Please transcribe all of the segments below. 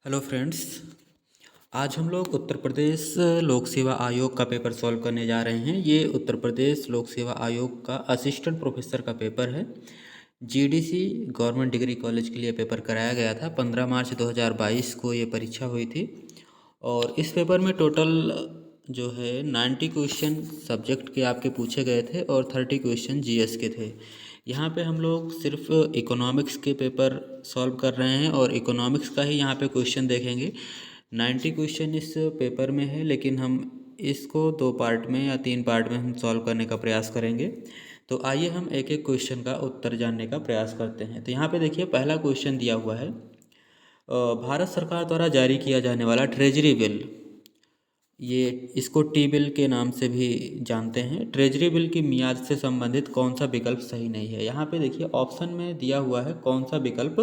Hello friends. आज हम लोग उत्तर प्रदेश लोक सेवा आयोग का पेपर सॉल्व करने जा रहे हैं। ये उत्तर प्रदेश लोक सेवा आयोग का असिस्टेंट प्रोफेसर का पेपर है। जीडीसी गवर्नमेंट डिग्री कॉलेज के लिए पेपर कराया गया था। 15 मार्च 2022 को ये परीक्षा हुई थी और इस पेपर में टोटल जो है 90 क्वेश्चन सब्जेक्ट के आपके पूछे गए थे और 30 क्वेश्चन जीएस के थे। यहाँ पे हम लोग सिर्फ इकोनॉमिक्स के पेपर सॉल्व कर रहे हैं और इकोनॉमिक्स का ही यहाँ पे क्वेश्चन देखेंगे। 90 क्वेश्चन इस पेपर में है, लेकिन हम इसको 2 पार्ट में या 3 पार्ट में हम सॉल्व करने का प्रयास करेंगे। तो आइए हम एक एक क्वेश्चन का उत्तर जानने का प्रयास करते हैं। तो यहाँ पे देखिए, पहला क्वेश्चन दिया हुआ है, भारत सरकार द्वारा जारी किया जाने वाला ट्रेजरी बिल, ये इसको टी बिल के नाम से भी जानते हैं। ट्रेजरी बिल की मियाद से संबंधित कौन सा विकल्प सही नहीं है। यहाँ पे देखिए ऑप्शन में दिया हुआ है कौन सा विकल्प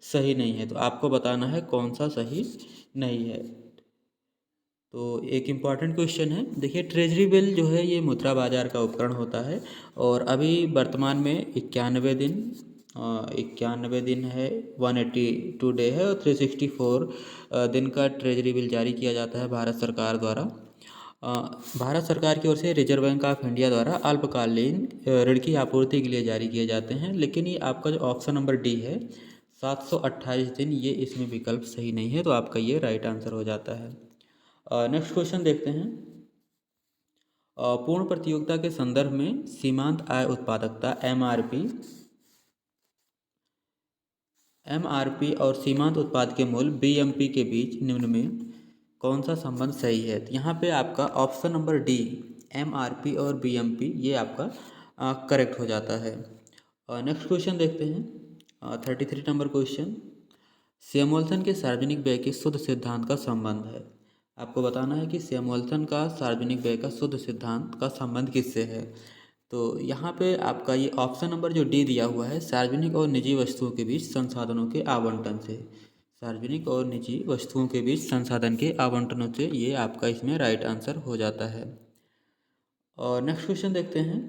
सही नहीं है, तो आपको बताना है कौन सा सही नहीं है। तो एक इम्पॉर्टेंट क्वेश्चन है। देखिए ट्रेजरी बिल जो है ये मुद्रा बाजार का उपकरण होता है और अभी वर्तमान में 91 दिन है, 182 डे है और 364 दिन का ट्रेजरी बिल जारी किया जाता है भारत सरकार द्वारा। भारत सरकार की ओर से रिजर्व बैंक ऑफ इंडिया द्वारा अल्पकालीन ऋण की आपूर्ति के लिए जारी किए जाते हैं। लेकिन ये आपका जो ऑप्शन नंबर डी है 728 दिन, ये इसमें विकल्प सही नहीं है, तो आपका ये राइट आंसर हो जाता है। नेक्स्ट क्वेश्चन देखते हैं। पूर्ण प्रतियोगिता के संदर्भ में सीमांत आय उत्पादकता एमआरपी और सीमांत उत्पाद के मूल्य बीएमपी के बीच निम्न में कौन सा संबंध सही है। तो यहाँ पे आपका ऑप्शन नंबर डी एमआरपी और बीएमपी ये आपका करेक्ट हो जाता है। नेक्स्ट क्वेश्चन देखते हैं। 33 नंबर क्वेश्चन, सैमुअल्सन के सार्वजनिक व्यय के शुद्ध सिद्धांत का संबंध है। आपको बताना है कि सैमुअल्सन का सार्वजनिक व्यय का शुद्ध सिद्धांत का संबंध किससे है। तो यहाँ पे आपका ये ऑप्शन नंबर जो डी दिया हुआ है, सार्वजनिक और निजी वस्तुओं के बीच संसाधनों के आवंटन से, सार्वजनिक और निजी वस्तुओं के बीच संसाधन के आवंटनों से, ये आपका इसमें राइट आंसर हो जाता है। और नेक्स्ट क्वेश्चन देखते हैं।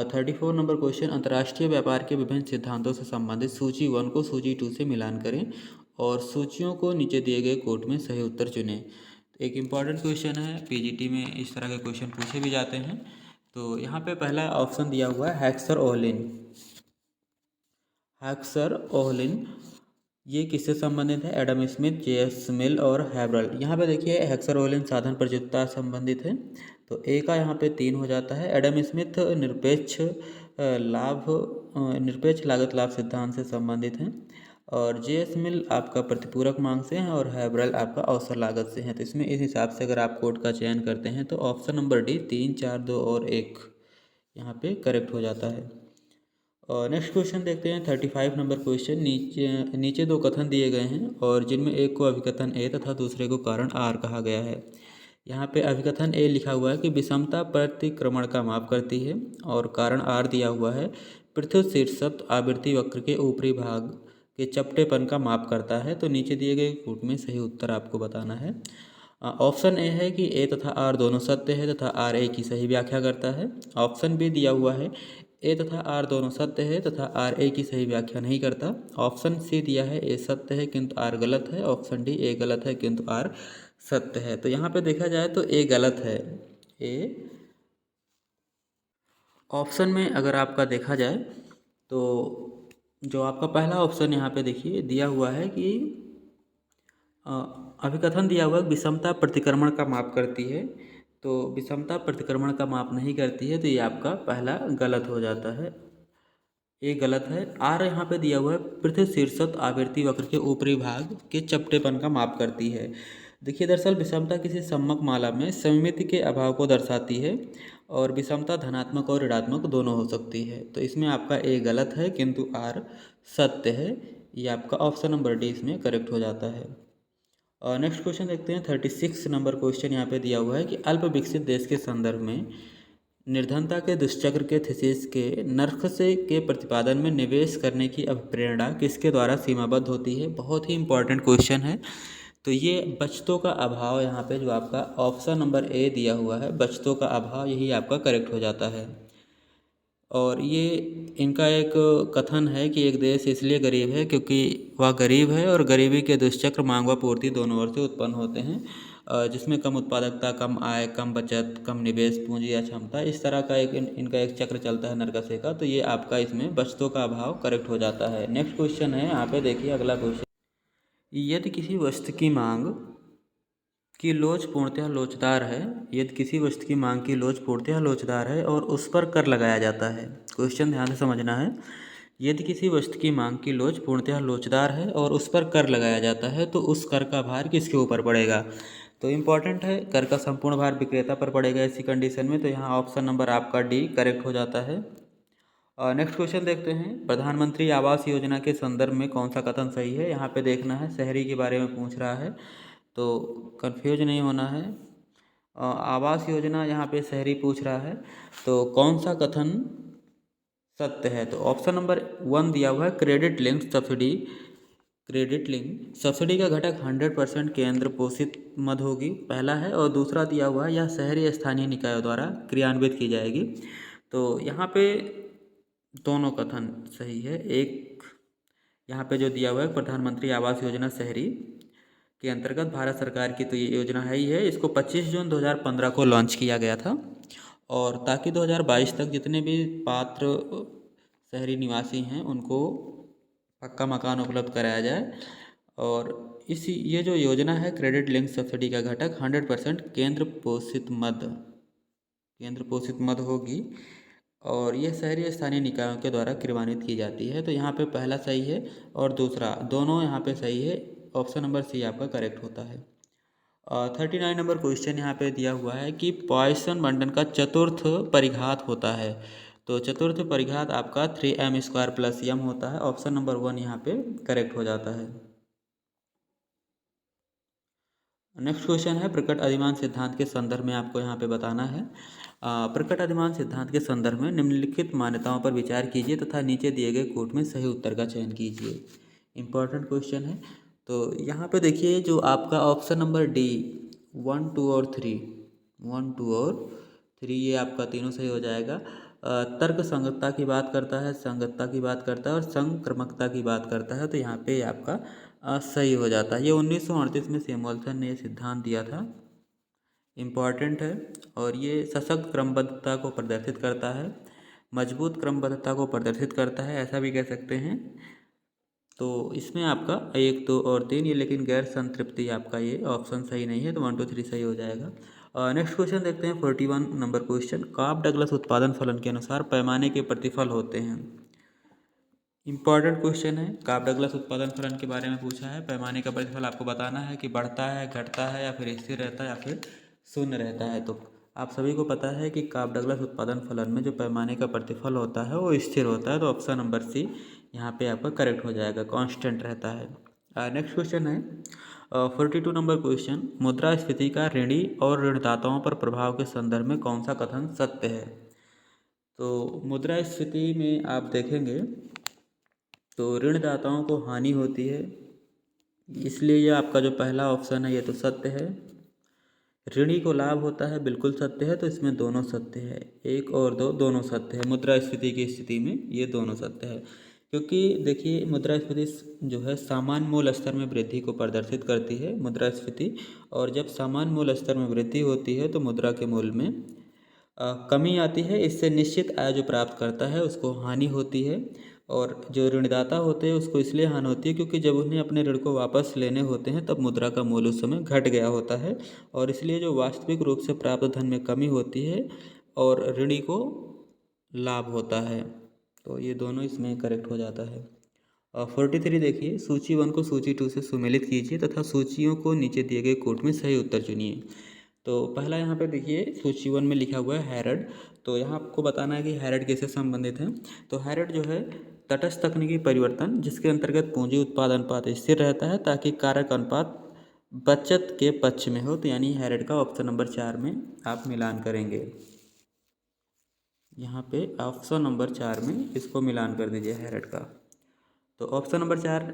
34 नंबर क्वेश्चन, अंतर्राष्ट्रीय व्यापार के विभिन्न सिद्धांतों से संबंधित सूची 1 को सूची 2 से मिलान करें और सूचियों को नीचे दिए गए कोट में सही उत्तर चुनें। एक इम्पॉर्टेंट क्वेश्चन है, पीजीटी में इस तरह के क्वेश्चन पूछे भी जाते हैं। तो यहाँ पे पहला ऑप्शन दिया हुआ है हेक्सर ओहलिन, ये किससे संबंधित है। एडम स्मिथ, जेएस मिल और हैब्रल। यहाँ पे देखिए हेक्सर ओहलिन साधन प्रयुक्तता संबंधित है, तो ए का यहाँ पे 3 हो जाता है। एडम स्मिथ निरपेक्ष लागत लाभ सिद्धांत से संबंधित हैं और जेएस मिल आपका प्रतिपूरक मांग से हैं और हैब्रल आपका अवसर लागत से हैं। तो इसमें इस हिसाब से अगर आप कोड का चयन करते हैं तो ऑप्शन नंबर डी 3, 4, 2 और 1 यहाँ पे करेक्ट हो जाता है। और नेक्स्ट क्वेश्चन देखते हैं। 35 नंबर क्वेश्चन, नीचे 2 कथन दिए गए हैं और जिनमें एक को अभिकथन ए तथा दूसरे को कारण आर कहा गया है। यहाँ पे अभिकथन ए लिखा हुआ है कि विषमता प्रतिक्रमण का माप करती है और कारण आर दिया हुआ है पृथ्वी शीर्षक आवृत्ति वक्र के ऊपरी भाग के चपटेपन का माप करता है। तो नीचे दिए गए कोट में सही उत्तर आपको बताना है। ऑप्शन ए है कि ए तथा आर दोनों सत्य है तथा आर ए की सही व्याख्या करता है। ऑप्शन बी दिया हुआ है ए तथा आर दोनों सत्य है तथा आर ए की सही व्याख्या नहीं करता। ऑप्शन सी दिया है ए सत्य है किंतु आर गलत है। ऑप्शन डी ए गलत है किंतु आर सत्य है। तो यहाँ पे देखा जाए तो ए गलत है। ए ऑप्शन में अगर आपका देखा जाए तो जो आपका पहला ऑप्शन यहाँ पे देखिए दिया हुआ है कि अभिकथन दिया हुआ है विषमता प्रतिक्रमण का माप करती है, तो विषमता प्रतिक्रमण का माप नहीं करती है, तो ये आपका पहला गलत हो जाता है। ये गलत है। आर यहाँ पे दिया हुआ है पृथ्वी शीर्षक आवृत्ति वक्र के ऊपरी भाग के चपटेपन का माप करती है। देखिए दरअसल विषमता किसी सम्मक माला में सममिति के अभाव को दर्शाती है और विषमता धनात्मक और ऋणात्मक दोनों हो सकती है। तो इसमें आपका ए गलत है किंतु आर सत्य है। ये आपका ऑप्शन नंबर डी इसमें करेक्ट हो जाता है। और नेक्स्ट क्वेश्चन देखते हैं। 36 नंबर क्वेश्चन यहाँ पे दिया हुआ है कि अल्प विकसित देश के संदर्भ में निर्धनता के दुष्चक्र के थीसिस के नर्क से के प्रतिपादन में निवेश करने की अभिप्रेरणा किसके द्वारा सीमाबद्ध होती है। बहुत ही इंपॉर्टेंट क्वेश्चन है। तो ये बचतों का अभाव, यहाँ पे जो आपका ऑप्शन नंबर ए दिया हुआ है बचतों का अभाव, यही आपका करेक्ट हो जाता है। और ये इनका एक कथन है कि एक देश इसलिए गरीब है क्योंकि वह गरीब है और गरीबी के दुष्चक्र मांग व पूर्ति दोनों ओर से उत्पन्न होते हैं, जिसमें कम उत्पादकता, कम आय, कम बचत, कम निवेश पूंजी या क्षमता, इस तरह का एक इनका एक चक्र चलता है नरकसे का। तो ये आपका इसमें बचतों का अभाव करेक्ट हो जाता है। नेक्स्ट क्वेश्चन है, यहाँ पे देखिए अगला क्वेश्चन, यदि किसी वस्तु की मांग की लोच पूर्णतः लोचदार है, यदि किसी वस्तु की मांग की लोच पूर्णतः लोचदार है और उस पर कर लगाया जाता है। क्वेश्चन ध्यान से समझना है। यदि किसी वस्तु की मांग की लोच पूर्णतः लोचदार है और उस पर कर लगाया जाता है तो उस कर का भार किसके ऊपर पड़ेगा। तो इम्पॉर्टेंट है, कर का संपूर्ण भार विक्रेता पर पड़ेगा इसी कंडीशन में। तो यहाँ ऑप्शन नंबर आपका डी करेक्ट हो जाता है। नेक्स्ट क्वेश्चन देखते हैं, प्रधानमंत्री आवास योजना के संदर्भ में कौन सा कथन सही है। यहाँ पे देखना है, शहरी के बारे में पूछ रहा है तो कंफ्यूज नहीं होना है। आवास योजना यहाँ पे शहरी पूछ रहा है तो कौन सा कथन सत्य है। तो ऑप्शन नंबर 1 दिया हुआ है, credit link subsidy. Credit link subsidy का घटक 100% केंद्र पोषित मद होगी, पहला है। और दूसरा दिया हुआ है, यह शहरी स्थानीय निकायों द्वारा क्रियान्वित की जाएगी। तो यहाँ पे दोनों कथन सही है। एक यहाँ पे जो दिया हुआ है, प्रधानमंत्री आवास योजना शहरी के अंतर्गत भारत सरकार की तो ये योजना है ही है। इसको 25 जून 2015 को लॉन्च किया गया था और ताकि 2022 तक जितने भी पात्र शहरी निवासी हैं उनको पक्का मकान उपलब्ध कराया जाए। और ये जो योजना है, क्रेडिट लिंक सब्सिडी का घटक 100% केंद्र पोषित मद होगी और यह शहरी स्थानीय निकायों के द्वारा क्रियान्वित की जाती है। तो यहाँ पे पहला सही है और दूसरा, दोनों यहाँ पे सही है। ऑप्शन नंबर सी आपका करेक्ट होता है। 39 नंबर क्वेश्चन यहाँ पे दिया हुआ है कि पॉइसन बंटन का चतुर्थ परिघात होता है। तो चतुर्थ परिघात आपका 3m² + m होता है। ऑप्शन नंबर 1 यहाँ पे करेक्ट हो जाता है। नेक्स्ट क्वेश्चन है, प्रकट अधिमान सिद्धांत के संदर्भ में आपको यहाँ पे बताना है। प्रकट अधिमान सिद्धांत के संदर्भ में निम्नलिखित मान्यताओं पर विचार कीजिए तथा नीचे दिए गए कोट में सही उत्तर का चयन कीजिए। इंपॉर्टेंट क्वेश्चन है। तो यहाँ पे देखिए, जो आपका ऑप्शन नंबर डी 1, 2 और 3 ये आपका तीनों सही हो जाएगा। तर्क संगतता की बात करता है, संगतता की बात करता है और संक्रमकता की बात करता है। तो यहाँ पे आपका सही हो जाता है। ये 1938 में सैमुअल्सन ने ये सिद्धांत दिया था। इम्पॉर्टेंट है और ये सशक्त क्रमबद्धता को प्रदर्शित करता है, मजबूत क्रमबद्धता को प्रदर्शित करता है, ऐसा भी कह सकते हैं। तो इसमें आपका 1, 2 और 3 ये, लेकिन गैर संतृप्ति आपका ये ऑप्शन सही नहीं है। तो 1, 2, 3 सही हो जाएगा। नेक्स्ट क्वेश्चन देखते हैं, 41 नंबर क्वेश्चन, काब डगलस उत्पादन फलन के अनुसार पैमाने के प्रतिफल होते हैं। इंपॉर्टेंट क्वेश्चन है, काब डगलस उत्पादन फलन के बारे में पूछा है। पैमाने का प्रतिफल आपको बताना है कि बढ़ता है, घटता है या फिर स्थिर रहता है या फिर शून्य रहता है। तो आप सभी को पता है कि काब डगलस उत्पादन फलन में जो पैमाने का प्रतिफल होता है वो स्थिर होता है। तो ऑप्शन नंबर सी यहाँ पे आपका करेक्ट हो जाएगा, कांस्टेंट रहता है। नेक्स्ट क्वेश्चन है 42 नंबर क्वेश्चन, मुद्रास्फीति का ऋणी और ऋणदाताओं पर प्रभाव के संदर्भ में कौन सा कथन सत्य है। तो मुद्रास्फीति में आप देखेंगे तो ऋणदाताओं को हानि होती है, इसलिए ये आपका जो पहला ऑप्शन है ये तो सत्य है। ऋणी को लाभ होता है, बिल्कुल सत्य है। तो इसमें दोनों सत्य है, 1 और 2 दोनों सत्य है। मुद्रास्फीति की स्थिति में ये दोनों सत्य है, क्योंकि देखिए मुद्रास्फीति जो है सामान्य मूल्य स्तर में वृद्धि को प्रदर्शित करती है मुद्रास्फीति। और जब सामान्य मूल्य स्तर में वृद्धि होती है तो मुद्रा के मूल्य में कमी आती है। इससे निश्चित आय जो प्राप्त करता है उसको हानि होती है और जो ऋणदाता होते हैं उसको इसलिए हानि होती है क्योंकि जब उन्हें अपने ऋण को वापस लेने होते हैं तब मुद्रा का मूल्य उस समय घट गया होता है और इसलिए जो वास्तविक रूप से प्राप्त धन में कमी होती है और ऋणी को लाभ होता है। तो ये दोनों इसमें करेक्ट हो जाता है। 43 देखिए, सूची 1 को सूची 2 से सुमेलित कीजिए तथा सूचियों को नीचे दिए गए कोट में सही उत्तर चुनिए। तो पहला यहाँ पे देखिए सूची 1 में लिखा हुआ है हैरड। तो यहाँ आपको बताना है कि हैरड किससे संबंधित है। तो हैरड जो है तटस्थ तकनीकी परिवर्तन, जिसके अंतर्गत पूंजी उत्पाद अनुपात स्थिर रहता है ताकि कारक अनुपात बचत के पक्ष में हो। तो यानी हैरड का ऑप्शन नंबर 4 में आप मिलान करेंगे। यहाँ पे ऑप्शन नंबर 4 में इसको मिलान कर दीजिए हैरड का। तो ऑप्शन नंबर 4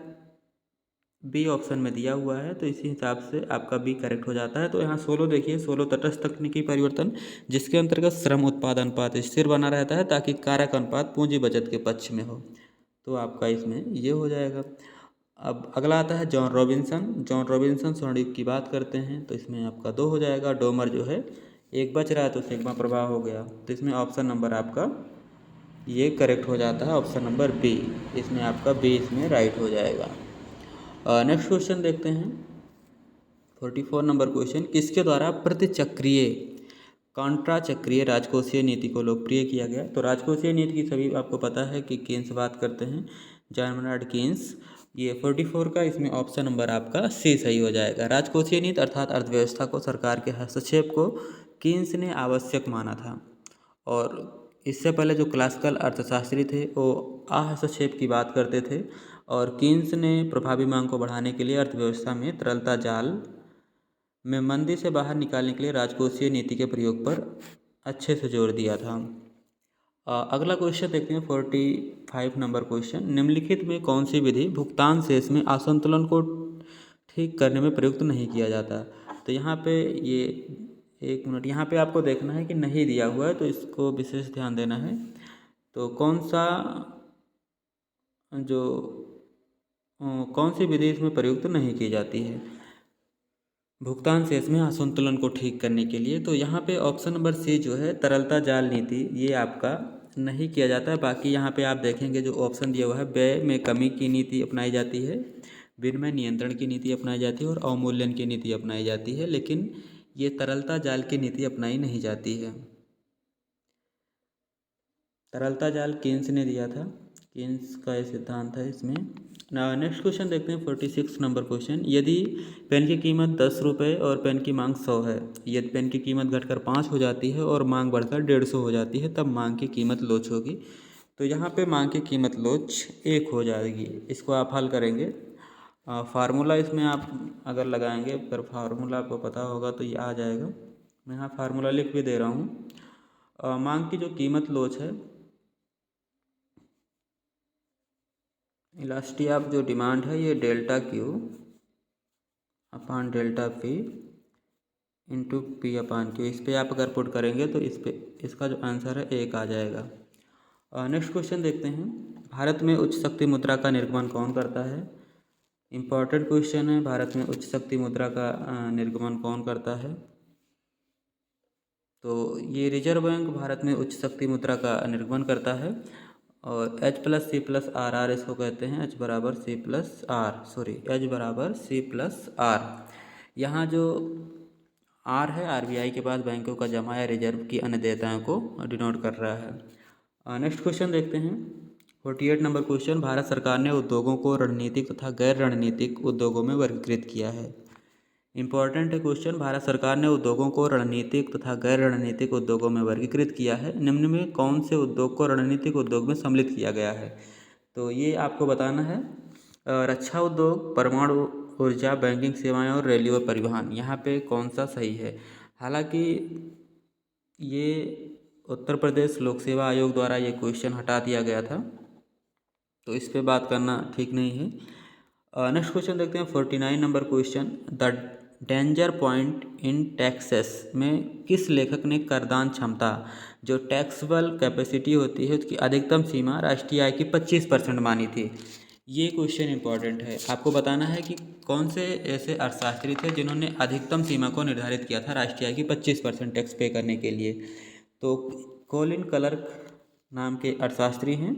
बी ऑप्शन में दिया हुआ है, तो इसी हिसाब से आपका बी करेक्ट हो जाता है। तो यहाँ 16 देखिए, 16 तटस्थ तकनीकी परिवर्तन जिसके अंतर्गत श्रम उत्पादन अनुपात स्थिर बना रहता है ताकि कारक अनुपात पूंजी बचत के पक्ष में हो, तो आपका इसमें ये हो जाएगा। अब अगला आता है जॉन रॉबिन्सन। जॉन रॉबिन्सन स्वर्णयुग की बात करते हैं, तो इसमें आपका 2 हो जाएगा। डोमर जो है एक बच रहा है तो सिग्मा प्रभाव हो गया, तो इसमें ऑप्शन नंबर आपका ये करेक्ट हो जाता है, ऑप्शन नंबर बी। इसमें आपका बी इसमें राइट हो जाएगा। नेक्स्ट क्वेश्चन देखते हैं, 44 नंबर क्वेश्चन, किसके द्वारा प्रतिचक्रीय कॉन्ट्रा चक्रीय राजकोषीय नीति को लोकप्रिय किया गया? तो राजकोषीय नीति की सभी आपको पता है कि कीन्स बात करते हैं, जॉन मेनार्ड कीन्स। ये 44 का इसमें ऑप्शन नंबर आपका सी सही हो जाएगा। राजकोषीय नीति अर्थात अर्थव्यवस्था को सरकार के हस्तक्षेप को कीन्स ने आवश्यक माना था, और इससे पहले जो क्लासिकल अर्थशास्त्री थे वो हस्तक्षेप की बात करते थे, और कीन्स ने प्रभावी मांग को बढ़ाने के लिए अर्थव्यवस्था में तरलता जाल में मंदी से बाहर निकालने के लिए राजकोषीय नीति के प्रयोग पर अच्छे से जोर दिया था। अगला क्वेश्चन देखते हैं, 45 नंबर क्वेश्चन, निम्नलिखित में कौन सी विधि भुगतान शेष में असंतुलन को ठीक करने में प्रयुक्त नहीं किया जाता? तो यहाँ पे ये 1 मिनट, यहाँ पे आपको देखना है कि नहीं दिया हुआ है, तो इसको विशेष ध्यान देना है। तो कौन सी विधि इसमें प्रयुक्त नहीं की जाती है भुगतान शेष में असंतुलन को ठीक करने के लिए? तो यहाँ पे ऑप्शन नंबर सी जो है तरलता जाल नीति, ये आपका नहीं किया जाता है। बाकी यहाँ पे आप देखेंगे जो ऑप्शन दिया हुआ है, व्यय में कमी की नीति अपनाई जाती है, विनिमय नियंत्रण की नीति अपनाई जाती है और अवमूल्यन की नीति अपनाई जाती है, लेकिन ये तरलता जाल की नीति अपनाई नहीं जाती है। तरलता जाल कीन्स ने दिया था, कीन्स का ये सिद्धांत है इसमें। नेक्स्ट क्वेश्चन देखते हैं, 46 नंबर क्वेश्चन, यदि पेन की कीमत 10 रुपये और पेन की मांग 100 है, यदि पेन की कीमत घटकर 5 हो जाती है और मांग बढ़कर 150 हो जाती है, तब मांग की कीमत लोच होगी। तो यहाँ पे मांग की कीमत लोच 1 हो जाएगी। इसको आप हल करेंगे, फार्मूला इसमें आप अगर लगाएंगे, अगर फार्मूला आपको पता होगा तो ये आ जाएगा। मैं यहाँ फार्मूला लिख भी दे रहा हूँ। मांग की जो कीमत लोच है, इलास्टी ऑफ जो डिमांड है, ये डेल्टा क्यू अपान डेल्टा पी इंटू पी अपान क्यू, इस पर आप अगर पुट करेंगे तो इसका जो आंसर है 1 आ जाएगा। नेक्स्ट क्वेश्चन देखते हैं, भारत में उच्च शक्ति मुद्रा का निर्गमन कौन करता है? इम्पॉर्टेंट क्वेश्चन है, भारत में उच्च शक्ति मुद्रा का निर्गमन कौन करता है? तो ये रिजर्व बैंक भारत में उच्च शक्ति मुद्रा का निर्गमन करता है, और H+C+R इसको कहते हैं, H=C+R। यहाँ जो R है, RBI के पास बैंकों का जमा या रिजर्व की अन्य देयताओं को डिनोट कर रहा है। नेक्स्ट क्वेश्चन देखते हैं, 48 नंबर क्वेश्चन, भारत सरकार ने उद्योगों को रणनीतिक तथा गैर रणनीतिक उद्योगों में वर्गीकृत किया है। इंपॉर्टेंट है क्वेश्चन, भारत सरकार ने उद्योगों को रणनीतिक तथा गैर रणनीतिक उद्योगों में वर्गीकृत किया है। निम्न में कौन से उद्योग को रणनीतिक उद्योग में सम्मिलित किया गया है? तो ये आपको बताना है, रक्षा उद्योग, परमाणु ऊर्जा, बैंकिंग सेवाएं और रेलवे परिवहन, यहाँ पे कौन सा सही है? हालांकि ये उत्तर प्रदेश लोक सेवा आयोग द्वारा ये क्वेश्चन हटा दिया गया था, तो इस पर बात करना ठीक नहीं है। नेक्स्ट क्वेश्चन देखते हैं, 49 number question, the danger point in taxes में किस लेखक ने करदान क्षमता, जो टैक्सेबल कैपेसिटी होती है, उसकी अधिकतम सीमा राष्ट्रीय आय की 25% मानी थी? ये क्वेश्चन इंपॉर्टेंट है, आपको बताना है कि कौन से ऐसे अर्थशास्त्री थे जिन्होंने अधिकतम सीमा को निर्धारित किया था राष्ट्रीय आय की 25% टैक्स पे करने के लिए। तो कोलिन क्लर्क नाम के अर्थशास्त्री हैं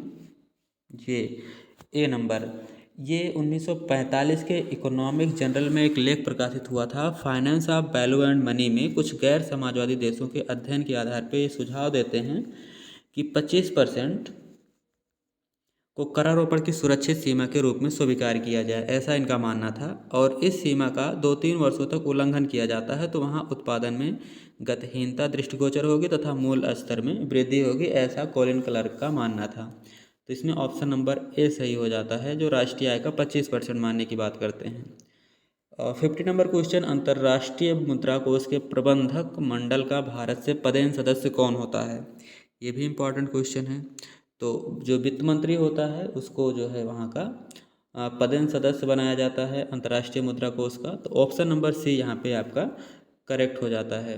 ये। ए नंबर, ये 1945 के इकोनॉमिक जनरल में एक लेख प्रकाशित हुआ था, finance of value and money में कुछ गैर समाजवादी देशों के अध्ययन के आधार पर ये सुझाव देते हैं कि 25% को करारोपण की सुरक्षित सीमा के रूप में स्वीकार किया जाए, ऐसा इनका मानना था। और इस सीमा का 2-3 वर्षों तक उल्लंघन किया जाता है तो वहाँ उत्पादन में गतिहीनता दृष्टिगोचर होगी तथा मूल स्तर में वृद्धि होगी, ऐसा कोलिन क्लर्क का मानना था। तो इसमें ऑप्शन नंबर ए सही हो जाता है, जो राष्ट्रीय आय का 25% मानने की बात करते हैं। 50 नंबर क्वेश्चन, अंतर्राष्ट्रीय मुद्रा कोष के प्रबंधक मंडल का भारत से पदेन सदस्य कौन होता है? ये भी इम्पॉर्टेंट क्वेश्चन है। तो जो वित्त मंत्री होता है उसको जो है वहाँ का पदेन सदस्य बनाया जाता है अंतर्राष्ट्रीय मुद्रा कोष का, तो ऑप्शन नंबर सी यहाँ पे आपका करेक्ट हो जाता है।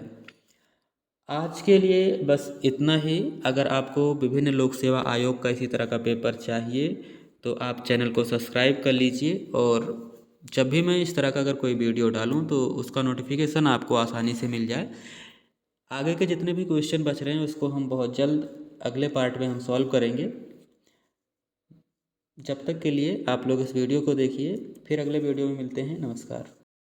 आज के लिए बस इतना ही। अगर आपको विभिन्न लोक सेवा आयोग का इसी तरह का पेपर चाहिए तो आप चैनल को सब्सक्राइब कर लीजिए, और जब भी मैं इस तरह का अगर कोई वीडियो डालूं तो उसका नोटिफिकेशन आपको आसानी से मिल जाए। आगे के जितने भी क्वेश्चन बच रहे हैं उसको हम बहुत जल्द अगले पार्ट में हम सॉल्व करेंगे। जब तक के लिए आप लोग इस वीडियो को देखिए, फिर अगले वीडियो में मिलते हैं। नमस्कार।